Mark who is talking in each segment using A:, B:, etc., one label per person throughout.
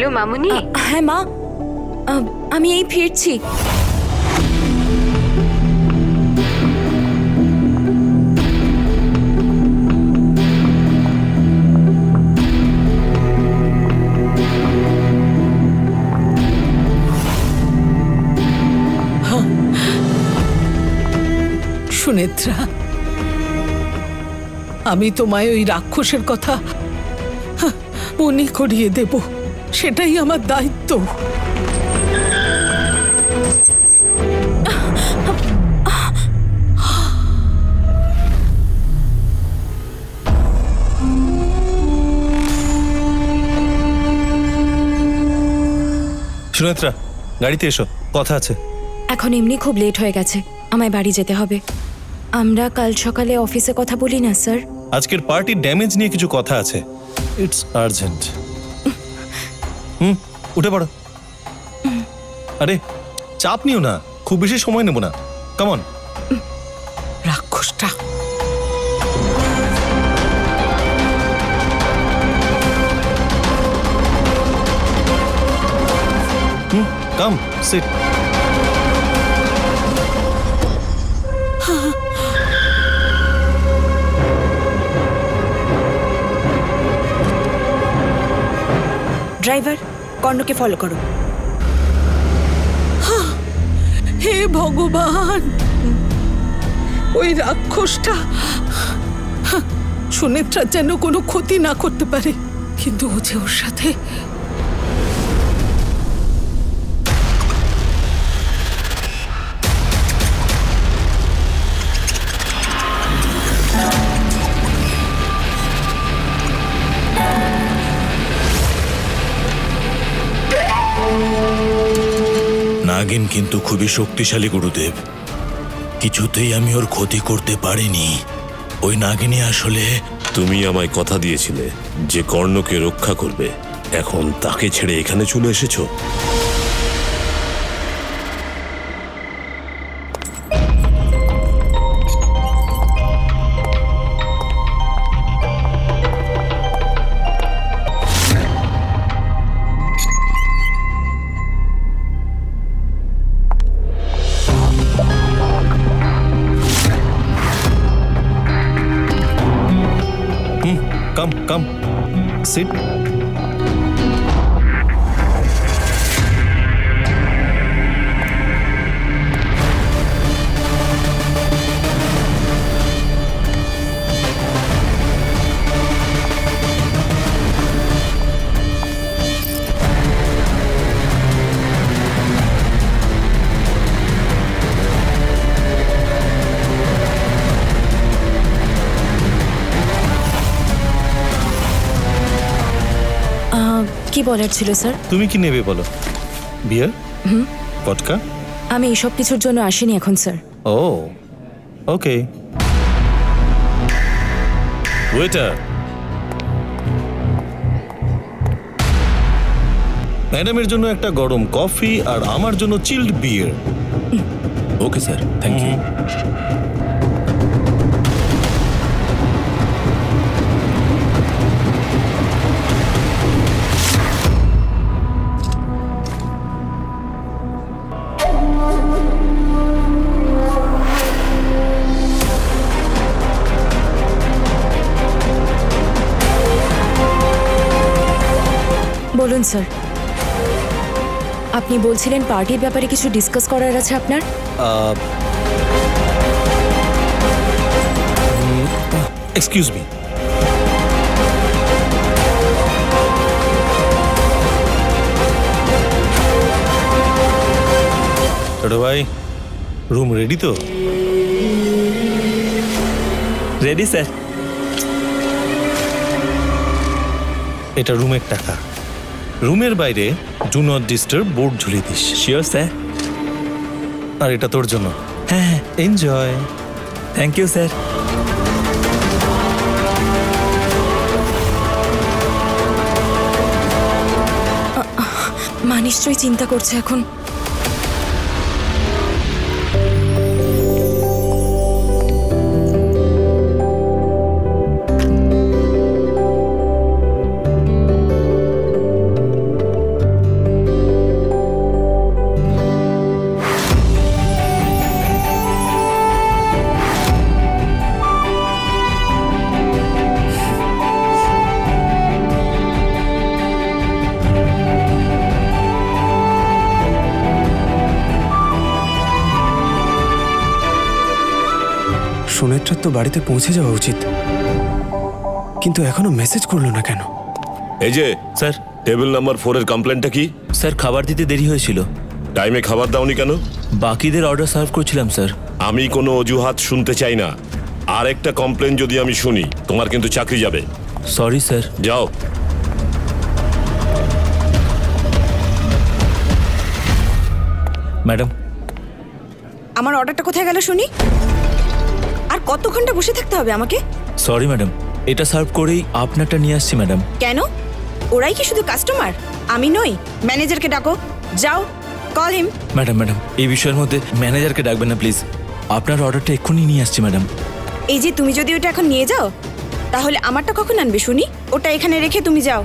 A: Hello মামুনি।
B: হ্যাঁ মা, আমি এই ফিরছি।
C: সুনেত্রা, আমি তোমায় ওই রাক্ষসের কথা মনে করিয়ে দেব, সেটাই আমার দায়িত্ব।
D: সুনেত্রা, গাড়িতে এসো, কথা আছে।
B: এখন এমনি খুব লেট হয়ে গেছে, আমায় বাড়ি যেতে হবে। আমরা কাল সকালে অফিসে কথা বলি না স্যার?
D: আজকের পার্টির ড্যামেজ নিয়ে কিছু কথা আছে, ইটস আর্জেন্ট। উঠে পড়ো। আরে চাপ নিও না, খুব বেশি সময় নেব না, কাম অন।
C: রাক্ষসটা
D: কাম সিট।
B: ড্রাইভার, কর্ণকে ফলো করো।
C: হে ভগবান, ওই রাক্ষসটা সুনেত্রার যেন কোনো ক্ষতি না করতে পারে, কিন্তু ও যে ওর সাথে।
E: নাগিন কিন্তু খুবই শক্তিশালী গুরুদেব, কিছুতেই আমি ওর ক্ষতি করতে পারিনি। ওই নাগিনী আসলে।
F: তুমি আমায় কথা দিয়েছিলে যে কর্ণকে রক্ষা করবে, এখন তাকে ছেড়ে এখানে চলে এসেছো।
D: Come, come, sit.
B: কি বলার ছিল স্যার?
D: তুমি কি নেবে বলো? বিয়ার, ভডকা?
B: আমি এইসব কিছুর জন্য আসিনি এখন স্যার।
D: ও ওকে। ওয়েটার, ম্যাডামের জন্য একটা গরম কফি আর আমার জন্য chilled beer.
E: Okay sir, thank you.
B: বলুন স্যার, আপনি বলছিলেন পার্টির ব্যাপারে কিছু ডিসকাস করার আছে আপনার।
D: এক্সকিউজ মি, ছোট ভাই, রুম রেডি তো?
G: Ready sir.
D: এটা রুমের টাকা, রুমের বাইরে ডু নট ডিস্টার্ব বোর্ড ঝুলিয়ে দিস।
G: Sure sir.
D: আর এটা তোর জন্য।
G: হ্যাঁ,
D: এনজয়।
G: Thank you sir.
B: মা নিশ্চয়ই চিন্তা করছে এখন।
A: মানুষটার তো বাড়িতে পৌঁছে যাওয়া উচিত, কিন্তু এখনো মেসেজ করলো না কেন?
F: এই যে
G: স্যার
F: টেবিল নাম্বার 4 এর কমপ্লেনটা কি?
G: স্যার খাবার দিতে দেরি হয়েছিল।
F: টাইমে খাবার দাওনি কেন?
G: বাকিদের অর্ডার সার্ভ করছিলাম স্যার।
F: আমি কোনো অজুহাত শুনতে চাই না। আর একটা কমপ্লেন যদি আমি শুনি, তোমার কিন্তু চাকরি যাবে।
G: Sorry sir.
F: যাও।
G: ম্যাডাম,
H: আমার অর্ডারটা কোথায় গেল শুনি? আর কত ঘন্টা বসে থাকতে হবে আমাকে?
G: সরি ম্যাডাম, এটা সার্ভ করেই আপনারটা নিয়ে আসছি ম্যাডাম।
H: কেন? ওরাই কি শুধু কাস্টমার? আমি নই? ম্যানেজারকে ডাকো, যাও, কল হিম।
G: ম্যাডাম ম্যাডাম এই বিষয়ের মধ্যে ম্যানেজারকে ডাকবেন না প্লিজ। আপনার অর্ডারটা এক্ষুনি নিয়ে আসছি ম্যাডাম।
H: এই যে তুমি যদি ওটা এখন নিয়ে যাও, তাহলে আমারটা কখন আনবে শুনি? ওটা এখানে রেখে তুমি যাও।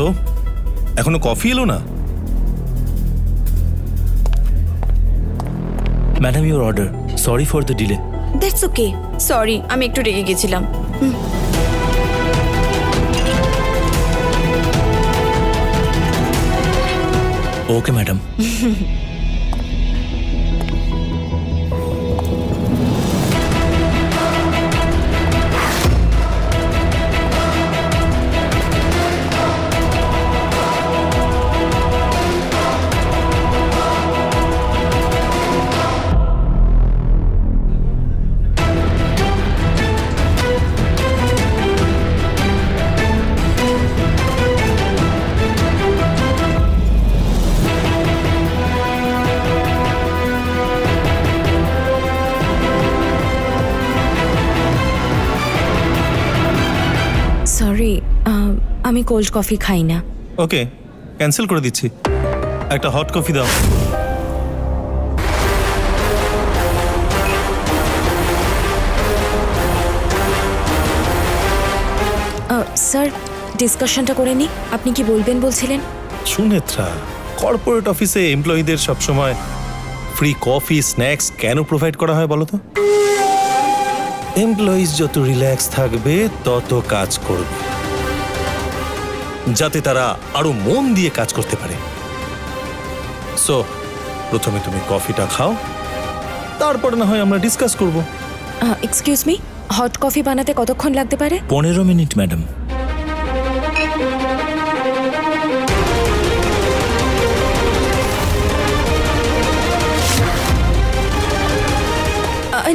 D: সো এখনো কফি এলো না?
G: Madam your order. Sorry for the delay.
H: That's okay. Sorry, আমি একটু রেগে গেছিলাম।
G: Okay madam.
B: সরি, আমি কোল্ড কফি খাই না।
D: ওকে, ক্যান্সেল করে দিচ্ছি। একটা হট কফি দাও।
B: স্যার, ডিসকাশনটা করে নি। আপনি কি বলবেন বলছিলেন?
D: সুনেত্রা, কর্পোরেট অফিসে এমপ্লয়ীদের সবসময় ফ্রি কফি স্ন্যাক্স কেন প্রোভাইড করা হয় বলো তো? এমপ্লয়িজ যত রিল্যাক্স থাকবে তত কাজ করবে, যাতে তারা আরো মন দিয়ে কাজ করতে পারে। সো প্রথমে তুমি কফিটা খাও, তারপর না হয় আমরা ডিসকাস করব।
B: এক্সকিউজ মি, হট কফি বানাতে কতক্ষণ লাগতে পারে?
G: 15 মিনিট ম্যাডাম।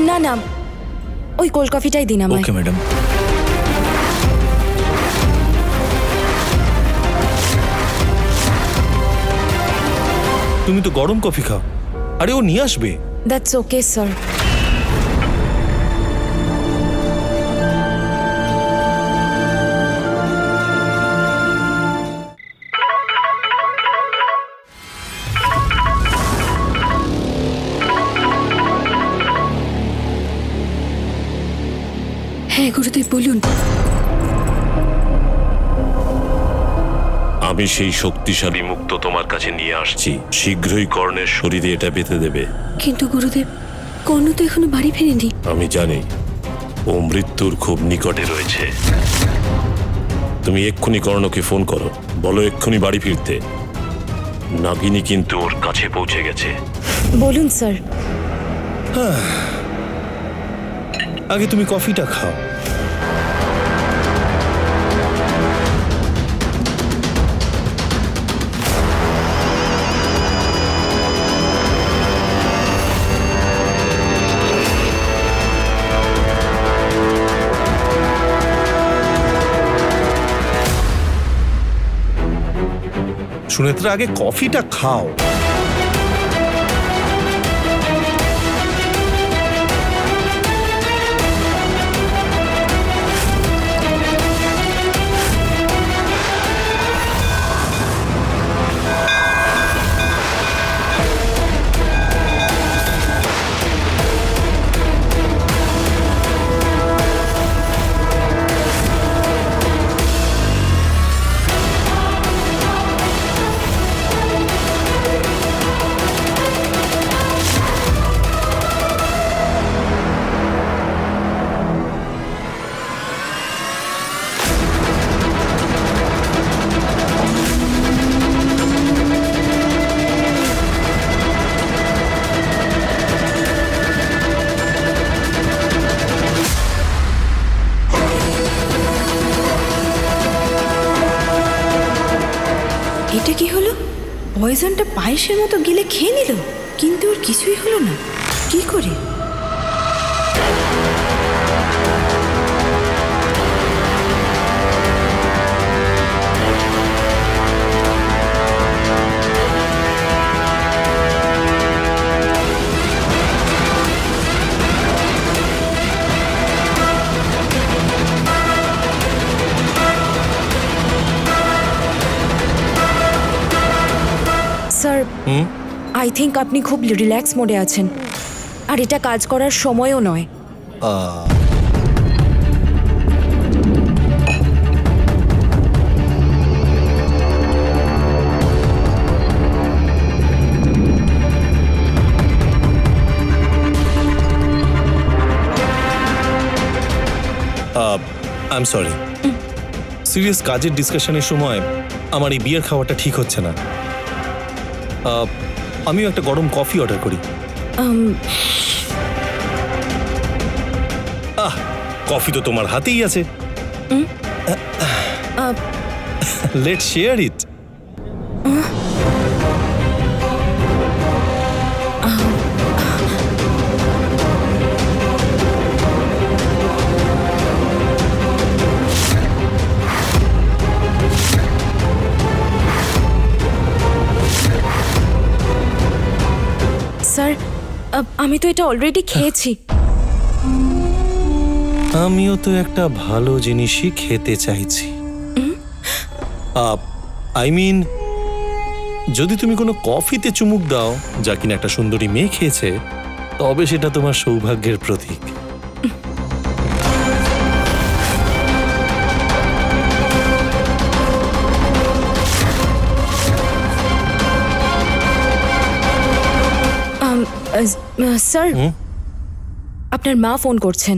B: না না, ওই কোল্ড কফিটাই দিন আমায়।
G: Okay madam.
D: তুমি তো গরম কফি খাও। আরে ও নিয়ে আসবে।
B: That's okay sir.
H: হ্যাঁ গুরুদেব, বলুন।
F: আমি সেই শক্তিশালী মুক্ত তোমার কাছে নিয়ে আসছি। শীঘ্রই কর্ণের শরীরে এটা বেঁধে দেবে।
H: কিন্তু গুরুদেব, কর্ণ তো এখনো বাড়ি ফেরেনি।
F: আমি জানি, ও মৃত্যুর খুব নিকটে রয়েছে। তুমি এক্ষুনি কর্ণকে ফোন করো, বলো এক্ষুনি বাড়ি ফিরতে। নাগিনী কিন্তু ওর কাছে পৌঁছে গেছে।
B: বলুন স্যার।
D: আগে তুমি কফিটা খাও। সুনেত্রা, আগে কফিটা খাও।
H: পয়জনটা পায়েসের মতো গিলে খেয়ে নিল, কিন্তু ওর কিছুই হলো না। কি করে?
B: স্যার, আই থিঙ্ক আপনি খুব রিল্যাক্স মোডে আছেন, আর এটা কাজ করার সময়ও নয়।
D: আই এম সরি, সিরিয়াস কাজের ডিসকাশনের সময় আমার এই বিয়ার খাওয়াটা ঠিক হচ্ছে না। আমিও একটা গরম কফি অর্ডার করি। কফি তো তোমার হাতেই আছে, লেটস শেয়ার ইট।
B: স্যার, আমি তো এটা অলরেডি খেয়েছি।
D: আমিও তো একটা ভালো জিনিসই খেতে চাইছি। আই মিন, যদি তুমি কোনো কফিতে চুমুক দাও যা কিনা একটা সুন্দরী মেয়ে খেয়েছে, তবে সেটা তোমার সৌভাগ্যের প্রতীক।
B: স্যার, আপনার মা ফোন করছেন।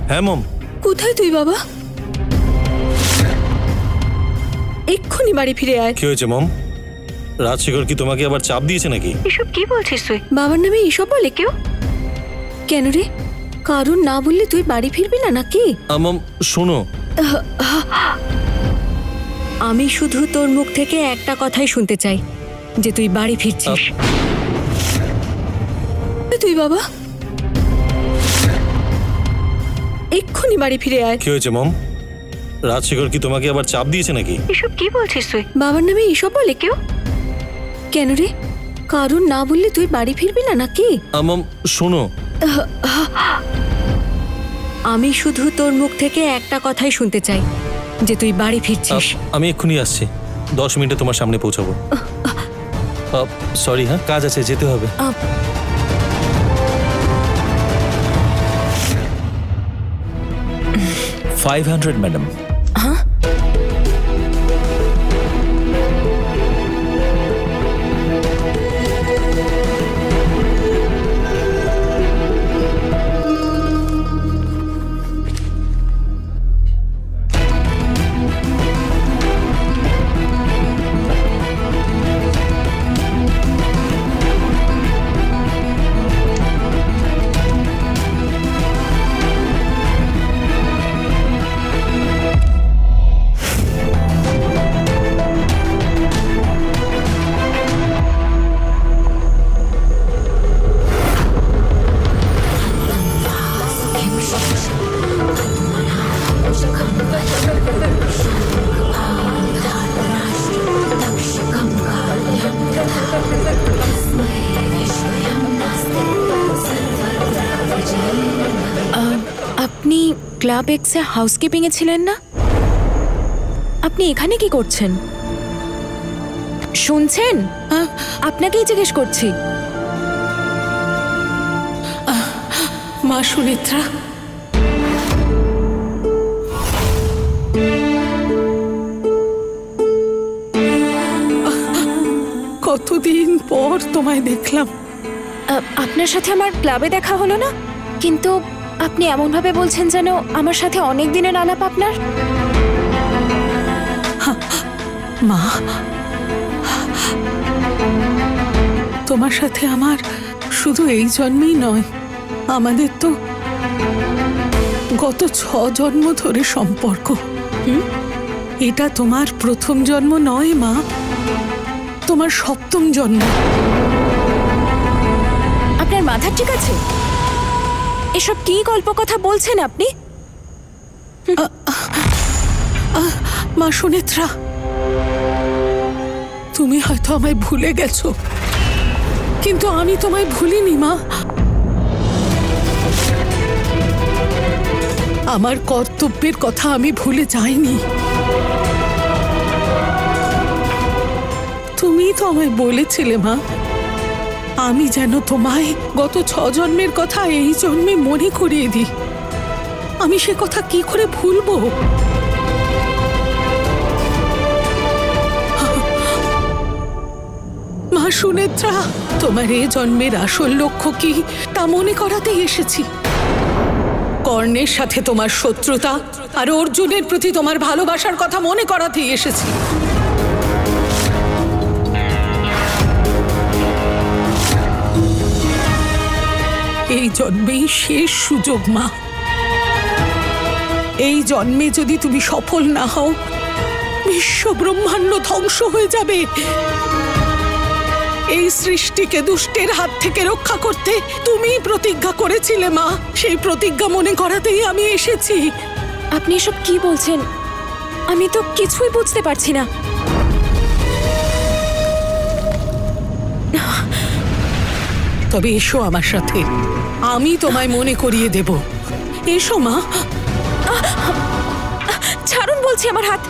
D: হ্যাঁ মম।
H: কোথায় তুই বাবা? এক্ষুনি বাড়ি ফিরে আয়।
D: কি হয়েছে মম? রাজশেখর কি তোমাকে আবার চাপ দিয়েছে নাকি?
H: এসব কি বলছিস তুই? বাবার নামে এসব বলে কেউ? কেন রে? কারণ না বললে তুই বাড়ি ফিরবি না নাকি?
D: মম শোনো,
H: আমি শুধু তোর মুখ থেকে একটা কথাই শুনতে চাই, যে তুই বাড়ি ফিরছিস। তুই বাবা এক্ষুনি বাড়ি ফিরে আয়।
D: কি হয়েছে মম? রাজশেখর কি তোমাকে আবার চাপ দিয়েছে নাকি?
H: এসব কি বলছিস তুই? বাবার নামে এসব বলে কেউ? কেন রে? কারণ না বললে তুই বাড়ি ফিরবি না নাকি?
D: মম শোনো,
H: আমি শুধু তোর মুখ থেকে একটা কথাই শুনতে চাই, যে তুই বাড়ি ফিরছিস।
D: আমি এক্ষুনি আসছি, 10 মিনিটে তোমার সামনে পৌঁছাবো। সরি, হ্যাঁ কাজ আছে, যেতে হবে।
G: $500 ম্যাডাম।
B: আপনি ক্লাব এক্সে হাউসকিপিং এ ছিলেন না? আপনি এখানে কি করছেন? শুনছেন? আপনাকেই জিজ্ঞেস করছি।
C: মা সুনেত্রা, কতদিন পর তোমায় দেখলাম।
B: আপনার সাথে আমার ক্লাবে দেখা হলো না, কিন্তু আপনি এমনভাবে বলছেন যেন আমার সাথে অনেক দিনের আলাপ আপনার।
C: মা, তোমার সাথে আমার শুধু এই জন্মেই নয়, আমাদের তো গত 6 জন্ম ধরে সম্পর্ক। এটা তোমার প্রথম জন্ম নয় মা, তোমার সপ্তম জন্ম।
B: আপনার মাথা ঠিক আছে? এসব কি গল্প কথা বলছেন আপনি?
C: মা সুনেত্রা, তুমি হয়তো আমায় ভুলে গেছো, কিন্তু আমি তোমায় ভুলিনি মা। আমার কর্তব্যের কথা আমি ভুলে যাইনি। তুমি তো আমায় বলেছিলে মা, আমি যেন তোমায় গত 6 জন্মের কথা এই জন্মে মনে করিয়ে দিই। আমি সে কথা কি করে ভুলবো? মা সুনেত্রা, তোমার এই জন্মের আসল লক্ষ্য কি তা মনে করাতেই এসেছি। কর্ণের সাথে তোমার শত্রুতা আর অর্জুনের প্রতি তোমার ভালোবাসার কথা মনে করাতেই এসেছি। এই জন্মেই শেষ সুযোগ মা। এই জন্মে যদি তুমি সফল না হও, বিশ্ব ব্রহ্মাণ্ড ধ্বংস হয়ে যাবে। এই সৃষ্টিকে দুষ্টের হাত থেকে রক্ষা করতে তুমি প্রতিজ্ঞা করেছিলে মা, সেই প্রতিজ্ঞা মনে করাতেই আমি এসেছি।
B: আপনি এসব কি বলছেন? আমি তো কিছুই বুঝতে পারছি না।
C: তবে এসো আমার সাথে, আমি তোমায় মনে করিয়ে দেব। এসো মা।
B: ছাড়ুন বলছি আমার হাত।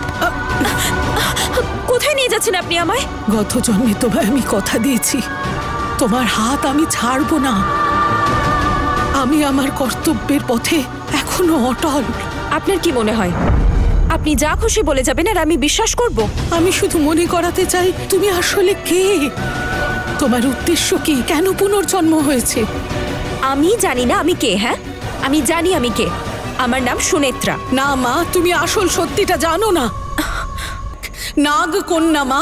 B: কোথায় নিয়ে যাচ্ছেন আপনি আমায়?
C: গত জন্মে তোমায় আমি কথা দিয়েছি, তোমার হাত আমি ছাড়বো না। আমি আমার কর্তব্যের পথে এখনো অটল।
B: আপনার কি মনে হয় আপনি যা খুশি বলে যাবেন আর আমি বিশ্বাস করব?
C: আমি শুধু মনে করাতে চাই তুমি আসলে কে, তোমার উদ্দেশ্য কি, কেন পুনর্জন্ম হয়েছে।
B: আমি জানি না আমি কে। হ্যাঁ, আমি জানি আমি কে। আমার নাম সুনেত্রা।
C: না মা, তুমি আসল সত্যিটা জানো না। নাগ কন্যা মা।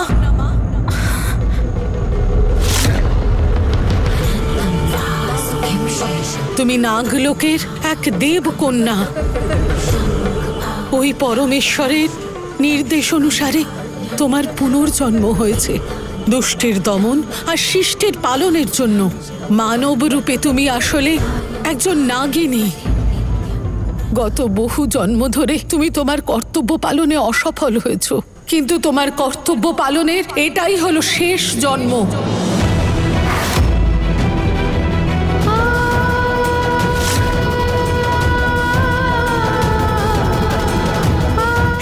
C: তুমি নাগলোকের এক দেব কন্যা। ওই পরমেশ্বরের নির্দেশ অনুসারে তোমার পুনর্জন্ম হয়েছে দুষ্টের দমন আর শিষ্টের পালনের জন্য। মানব রূপে তুমি আসলে একজন নাগিনী। গত বহু জন্ম ধরে তুমি তোমার কর্তব্য পালনে অসফল হয়েছো, কিন্তু তোমার কর্তব্য পালনের এটাই হলো শেষ জন্ম।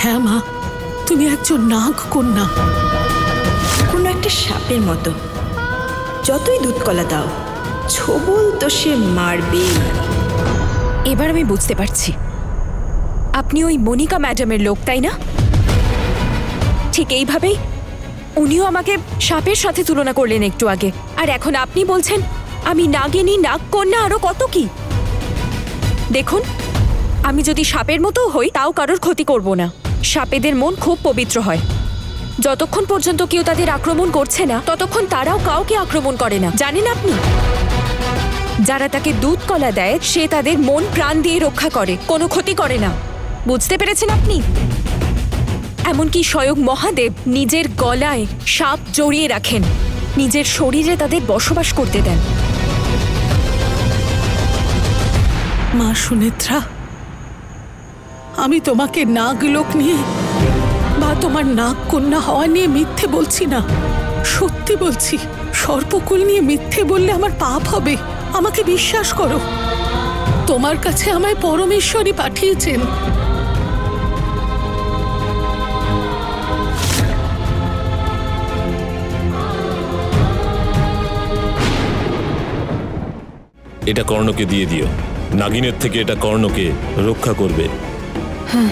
C: হ্যাঁ মা, তুমি একজন নাগ কন্যা।
I: কোনো একটা সাপের মতো, যতই দুধ কলা দাও ছবল তো সে মারবে।
B: এবার আমি বুঝতে পারছি আপনি ওই মনিকা ম্যাডামের লোক, তাই না? ঠিক এইভাবেই উনিও আমাকে সাপের সাথে তুলনা করলেন একটু আগে, আর এখন আপনি বলছেন আমি নাগিনী, নাগকন্যা, আরো কত কি। দেখুন, আমি যদি সাপের মতো হই তাও কারোর ক্ষতি করব না। সাপেদের মন খুব পবিত্র হয়। যতক্ষণ পর্যন্ত কেউ তাদের আক্রমণ করছে না ততক্ষণ তারাও কাউকে আক্রমণ করে না, জানেন আপনি? যারা তাকে দুধ কলা দেয় সে তাদের মন প্রাণ দিয়ে রক্ষা করে, কোনো ক্ষতি করে না। বুঝতে পেরেছেন আপনি? এমনকি স্বয়ং মহাদেব নিজের গলায় সাপ জড়িয়ে রাখেন, নিজের শরীরে তাদের বসবাস করতে দেন।
C: মা সুনেত্রা, আমি তোমাকে নাগলোক নিয়ে বা তোমার নাগ কন্যা হওয়া নিয়ে মিথ্যে বলছি না, সত্যি বলছি। সর্পকুল নিয়ে মিথ্যে বললে আমার পাপ হবে, আমাকে বিশ্বাস করো। তোমার কাছে আমায় পরমেশ্বরই পাঠিয়েছেন।
F: এটা কর্ণকে দিয়ে দিও, নাগিনের থেকে এটা কর্ণকে রক্ষা করবে।
B: হ্যাঁ।